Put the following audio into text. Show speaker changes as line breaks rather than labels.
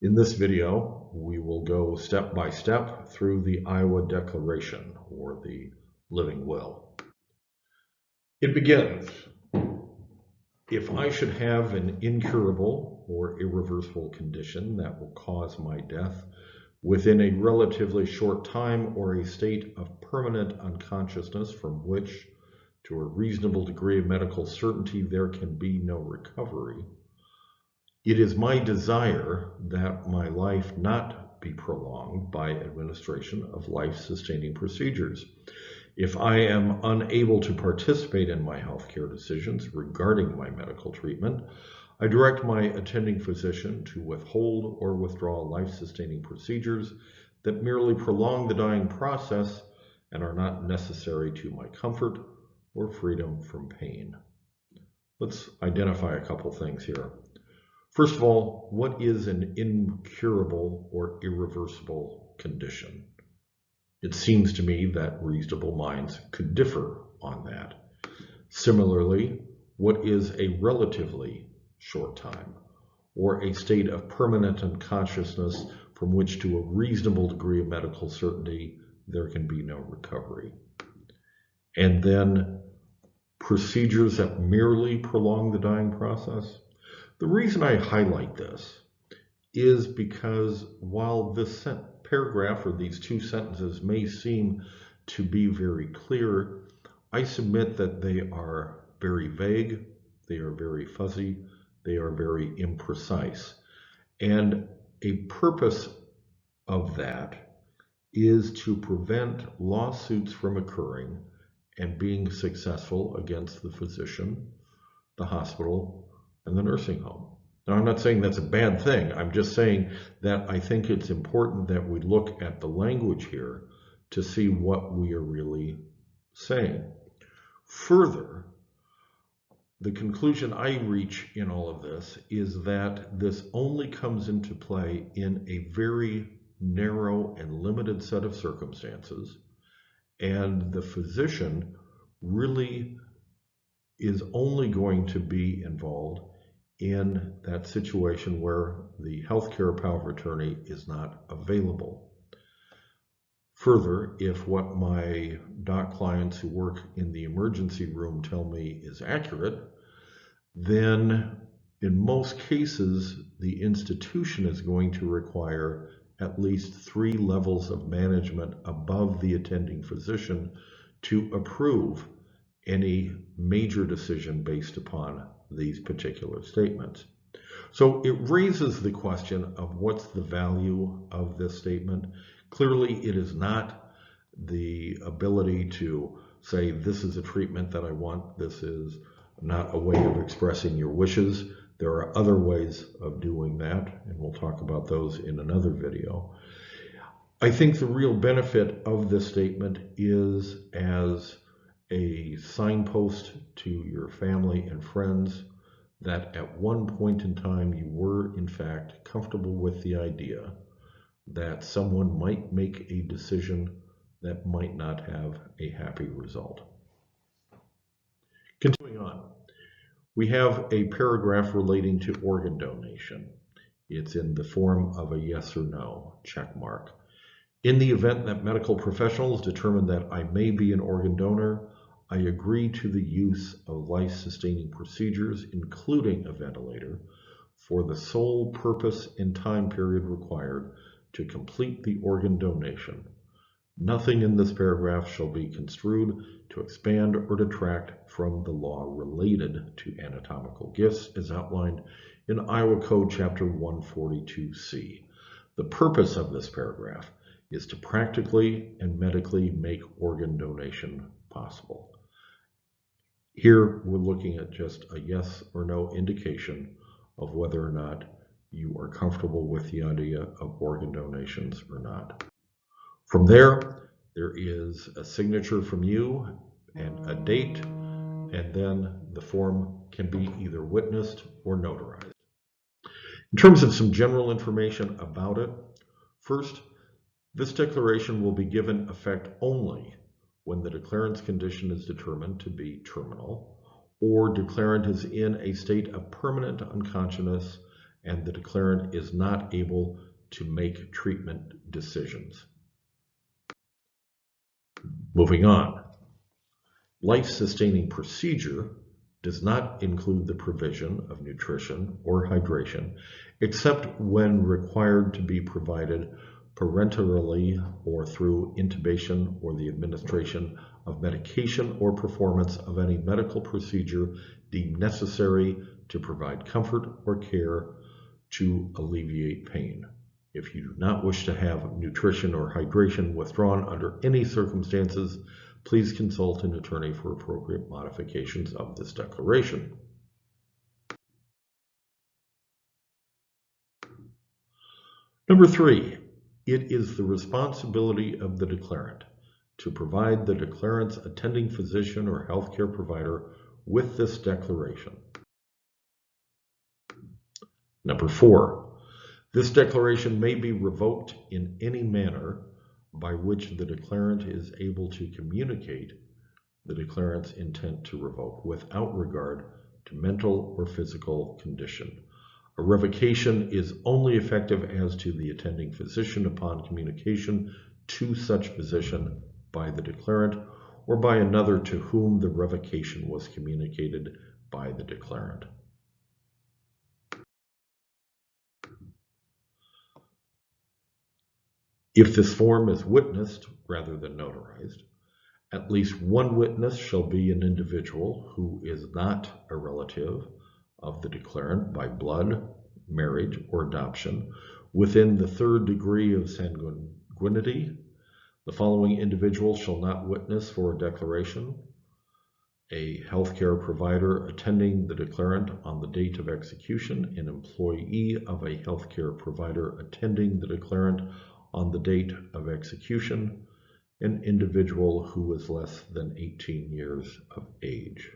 In this video, we will go step by step through the Iowa Declaration, or the Living Will. It begins, if I should have an incurable or irreversible condition that will cause my death within a relatively short time or a state of permanent unconsciousness from which, to a reasonable degree of medical certainty, there can be no recovery, it is my desire that my life not be prolonged by administration of life-sustaining procedures. If I am unable to participate in my healthcare decisions regarding my medical treatment, I direct my attending physician to withhold or withdraw life-sustaining procedures that merely prolong the dying process and are not necessary to my comfort or freedom from pain. Let's identify a couple things here. First of all, what is an incurable or irreversible condition? It seems to me that reasonable minds could differ on that. Similarly, what is a relatively short time, or a state of permanent unconsciousness from which, to a reasonable degree of medical certainty, there can be no recovery? And then, procedures that merely prolong the dying process? The reason I highlight this is because while this paragraph or these two sentences may seem to be very clear, I submit that they are very vague, they are very fuzzy, they are very imprecise. And a purpose of that is to prevent lawsuits from occurring and being successful against the physician, the hospital, and the nursing home. Now, I'm not saying that's a bad thing. I'm just saying that I think it's important that we look at the language here to see what we are really saying. Further, the conclusion I reach in all of this is that this only comes into play in a very narrow and limited set of circumstances, and the physician really is only going to be involved in that situation where the healthcare power of attorney is not available. Further, if what my doc clients who work in the emergency room tell me is accurate, then in most cases, the institution is going to require at least 3 levels of management above the attending physician to approve any major decision based upon these particular statements. So it raises the question of what's the value of this statement. Clearly, it is not the ability to say, this is a treatment that I want, this is not a way of expressing your wishes. There are other ways of doing that, and we'll talk about those in another video. I think the real benefit of this statement is as a signpost to your family and friends that at one point in time you were in fact comfortable with the idea that someone might make a decision that might not have a happy result. Continuing on, we have a paragraph relating to organ donation. It's in the form of a yes or no check mark. In the event that medical professionals determine that I may be an organ donor, I agree to the use of life-sustaining procedures, including a ventilator, for the sole purpose and time period required to complete the organ donation. Nothing in this paragraph shall be construed to expand or detract from the law related to anatomical gifts as outlined in Iowa Code Chapter 142C. The purpose of this paragraph is to practically and medically make organ donation possible. Here, we're looking at just a yes or no indication of whether or not you are comfortable with the idea of organ donations or not. From there is a signature from you and a date, and then the form can be either witnessed or notarized. In terms of some general information about it, first, this declaration will be given effect only when the declarant's condition is determined to be terminal, or declarant is in a state of permanent unconsciousness and the declarant is not able to make treatment decisions. Moving on. Life-sustaining procedure does not include the provision of nutrition or hydration, except when required to be provided parenterally or through intubation or the administration of medication or performance of any medical procedure deemed necessary to provide comfort or care to alleviate pain. If you do not wish to have nutrition or hydration withdrawn under any circumstances, please consult an attorney for appropriate modifications of this declaration. Number 3, it is the responsibility of the declarant to provide the declarant's attending physician or healthcare provider with this declaration. Number 4, this declaration may be revoked in any manner by which the declarant is able to communicate the declarant's intent to revoke without regard to mental or physical condition. A revocation is only effective as to the attending physician upon communication to such physician by the declarant or by another to whom the revocation was communicated by the declarant. If this form is witnessed rather than notarized, at least one witness shall be an individual who is not a relative of the declarant by blood, marriage, or adoption within the 3rd degree of sanguinity. The following individuals shall not witness for a declaration: a healthcare provider attending the declarant on the date of execution, an employee of a healthcare provider attending the declarant on the date of execution, an individual who is less than 18 years of age.